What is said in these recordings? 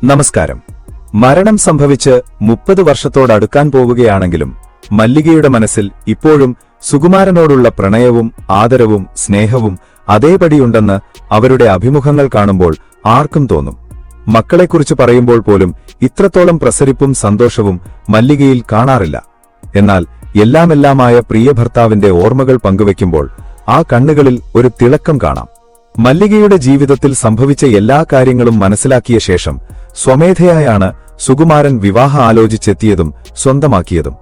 നമസ്കാരം. മരണം സംഭവിച്ച് 30 വർഷത്തോടടുക്കാൻ പോവുകയാണെങ്കിലും മല്ലികയുടെ മനസ്സിൽ ഇപ്പോഴും സുകുമാരനോടുള്ള പ്രണയവും ആദരവും സ്നേഹവും അതേപടിയുണ്ടെന്ന് അവരുടെ അഭിമുഖങ്ങൾ കാണുമ്പോൾ ആർക്കും തോന്നും. മക്കളെക്കുറിച്ച് പറയുമ്പോൾ പോലും ഇത്രത്തോളം പ്രസരിപ്പും സന്തോഷവും മല്ലികയിൽ കാണാറില്ല. എന്നാൽ എല്ലാമെല്ലാമായ പ്രിയ ഭർത്താവിന്റെ ഓർമ്മകൾ പങ്കുവയ്ക്കുമ്പോൾ ആ കണ്ണുകളിൽ ഒരു തിളക്കം കാണാം. മല്ലികയുടെ ജീവിതത്തിൽ സംഭവിച്ച എല്ലാ കാര്യങ്ങളും മനസ്സിലാക്കിയ ശേഷം സ്വമേധയായാണ് സുകുമാരൻ വിവാഹം ആലോചിച്ചെത്തിയതും സ്വന്തമാക്കിയതും.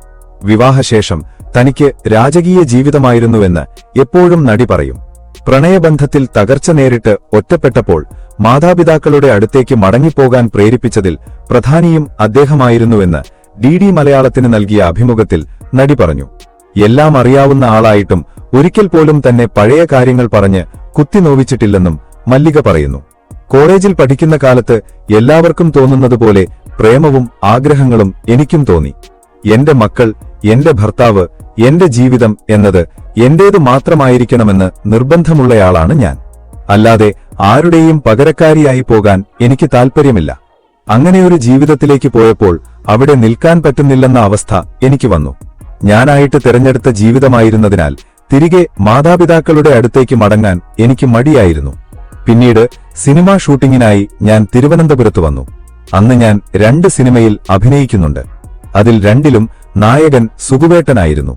വിവാഹശേഷം തനിക്ക് രാജകീയ ജീവിതമായിരുന്നുവെന്ന് എപ്പോഴും നടി പറയും. പ്രണയബന്ധത്തിൽ തകർച്ച നേരിട്ട് ഒറ്റപ്പെട്ടപ്പോൾ മാതാപിതാക്കളുടെ അടുത്തേക്ക് മടങ്ങിപ്പോകാൻ പ്രേരിപ്പിച്ചതിൽ പ്രധാനിയും അദ്ദേഹമായിരുന്നുവെന്ന് ഡിഡി മലയാളത്തിന് നൽകിയ അഭിമുഖത്തിൽ നടി പറഞ്ഞു. എല്ലാം അറിയാവുന്ന ആളായിട്ടും ഒരിക്കൽ പോലും തന്നെ പഴയ കാര്യങ്ങൾ പറഞ്ഞ് കുത്തിനോവിച്ചിട്ടില്ലെന്നും മല്ലിക പറയുന്നു. കോളേജിൽ പഠിക്കുന്ന കാലത്ത് എല്ലാവർക്കും തോന്നുന്നതുപോലെ പ്രേമവും ആഗ്രഹങ്ങളും എനിക്കും തോന്നി. എന്റെ മക്കൾ, എന്റെ ഭർത്താവ്, എന്റെ ജീവിതം എന്നത് എന്റേതു മാത്രമായിരിക്കണമെന്ന് നിർബന്ധമുള്ളയാളാണ് ഞാൻ. അല്ലാതെ ആരുടെയും പകരക്കാരിയായി പോകാൻ എനിക്ക് താൽപ്പര്യമില്ല. അങ്ങനെയൊരു ജീവിതത്തിലേക്ക് പോയപ്പോൾ അവിടെ നിൽക്കാൻ പറ്റുന്നില്ലെന്ന അവസ്ഥ എനിക്ക് വന്നു. ഞാനായിട്ട് തിരഞ്ഞെടുത്ത ജീവിതമായിരുന്നതിനാൽ തിരികെ മാതാപിതാക്കളുടെ അടുത്തേക്ക് മടങ്ങാൻ എനിക്ക് മടിയായിരുന്നു. പിന്നീട് സിനിമാ ഷൂട്ടിങ്ങിനായി ഞാൻ തിരുവനന്തപുരത്ത് വന്നു. അന്ന് ഞാൻ 2 സിനിമയിൽ അഭിനയിക്കുന്നുണ്ട്. അതിൽ 2ലും നായകൻ സുകുവേട്ടനായിരുന്നു.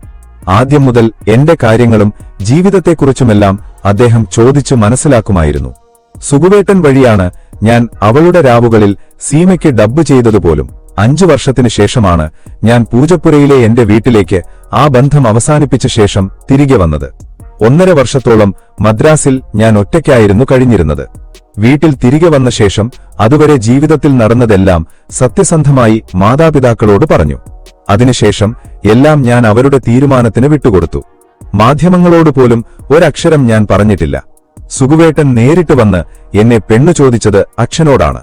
ആദ്യം മുതൽ എന്റെ കാര്യങ്ങളും ജീവിതത്തെക്കുറിച്ചുമെല്ലാം അദ്ദേഹം ചോദിച്ചു മനസ്സിലാക്കുമായിരുന്നു. സുകുവേട്ടൻ വഴിയാണ് ഞാൻ അവളുടെ രാവുകളിൽ സീമയ്ക്ക് ഡബ്ബ് ചെയ്തതുപോലും. 5 വർഷത്തിനു ശേഷമാണ് ഞാൻ പൂജപ്പുരയിലെ എന്റെ വീട്ടിലേക്ക് ആ ബന്ധം അവസാനിപ്പിച്ച ശേഷം തിരികെ വന്നത്. 1.5 വർഷത്തോളം മദ്രാസിൽ ഞാൻ ഒറ്റയ്ക്കായിരുന്നു കഴിഞ്ഞിരുന്നത്. വീട്ടിൽ തിരികെ വന്ന ശേഷം അതുവരെ ജീവിതത്തിൽ നടന്നതെല്ലാം സത്യസന്ധമായി മാതാപിതാക്കളോട് പറഞ്ഞു. അതിനുശേഷം എല്ലാം ഞാൻ അവരുടെ തീരുമാനത്തിന് വിട്ടുകൊടുത്തു. മാധ്യമങ്ങളോട് പോലും ഒരക്ഷരം ഞാൻ പറഞ്ഞിട്ടില്ല. സുകുവേട്ടൻ നേരിട്ട് വന്ന് എന്നെ പെണ്ണു ചോദിച്ചത് അച്ഛനോടാണ്.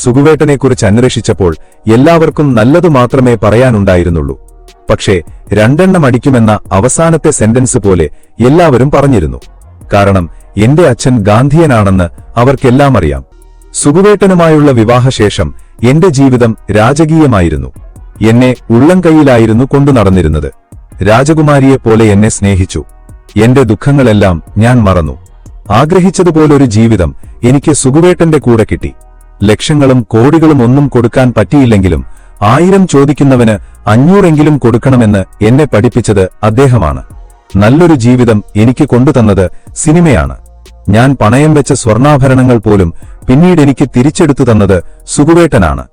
സുകുവേട്ടനെക്കുറിച്ച് അന്വേഷിച്ചപ്പോൾ എല്ലാവർക്കും നല്ലതു മാത്രമേ പറയാനുണ്ടായിരുന്നുള്ളൂ. പക്ഷേ 2 എണ്ണം അടിക്കുമെന്ന അവസാനത്തെ സെന്റൻസ് പോലെ എല്ലാവരും പറഞ്ഞിരുന്നു. കാരണം എന്റെ അച്ഛൻ ഗാന്ധിയനാണെന്ന് അവർക്കെല്ലാം അറിയാം. സുകുവേട്ടനുമായുള്ള വിവാഹശേഷം എന്റെ ജീവിതം രാജകീയമായിരുന്നു. എന്നെ ഉള്ളംകൈയിലായിരുന്നു കൊണ്ടു നടന്നിരുന്നത്. രാജകുമാരിയെപ്പോലെ എന്നെ സ്നേഹിച്ചു. എന്റെ ദുഃഖങ്ങളെല്ലാം ഞാൻ മറന്നു. ആഗ്രഹിച്ചതുപോലൊരു ജീവിതം എനിക്ക് സുകുവേട്ടന്റെ കൂടെ കിട്ടി. ലക്ഷങ്ങളും കോടികളും ഒന്നും കൊടുക്കാൻ പറ്റിയില്ലെങ്കിലും 1000 ചോദിക്കുന്നവന് 500 കൊടുക്കണമെന്ന് എന്നെ പഠിപ്പിച്ചത് അദ്ദേഹമാണ്. നല്ലൊരു ജീവിതം എനിക്ക് കൊണ്ടുതന്നത് സിനിമയാണ്. ഞാൻ പണയം വെച്ച സ്വർണ്ണാഭരണങ്ങൾ പോലും പിന്നീട് എനിക്ക് തിരിച്ചെടുത്തു തന്നത് സുകുവേട്ടനാണ്.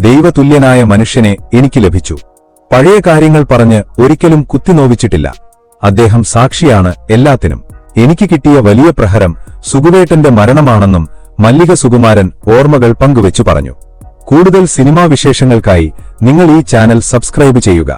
ദൈവതുല്യനായ മനുഷ്യനെ എനിക്ക് ലഭിച്ചു. പഴയ കാര്യങ്ങൾ പറഞ്ഞ് ഒരിക്കലും കുത്തിനോവിച്ചിട്ടില്ല. അദ്ദേഹം സാക്ഷിയാണ് എല്ലാത്തിനും. എനിക്ക് കിട്ടിയ വലിയ പ്രഹരം സുകുവേട്ടന്റെ മരണമാണെന്നും മല്ലിക സുകുമാരൻ ഓർമ്മകൾ പങ്കുവച്ചു പറഞ്ഞു. കൂടുതൽ സിനിമാ വിശേഷങ്ങൾക്കായി നിങ്ങൾ ഈ ചാനൽ സബ്സ്ക്രൈബ് ചെയ്യുക.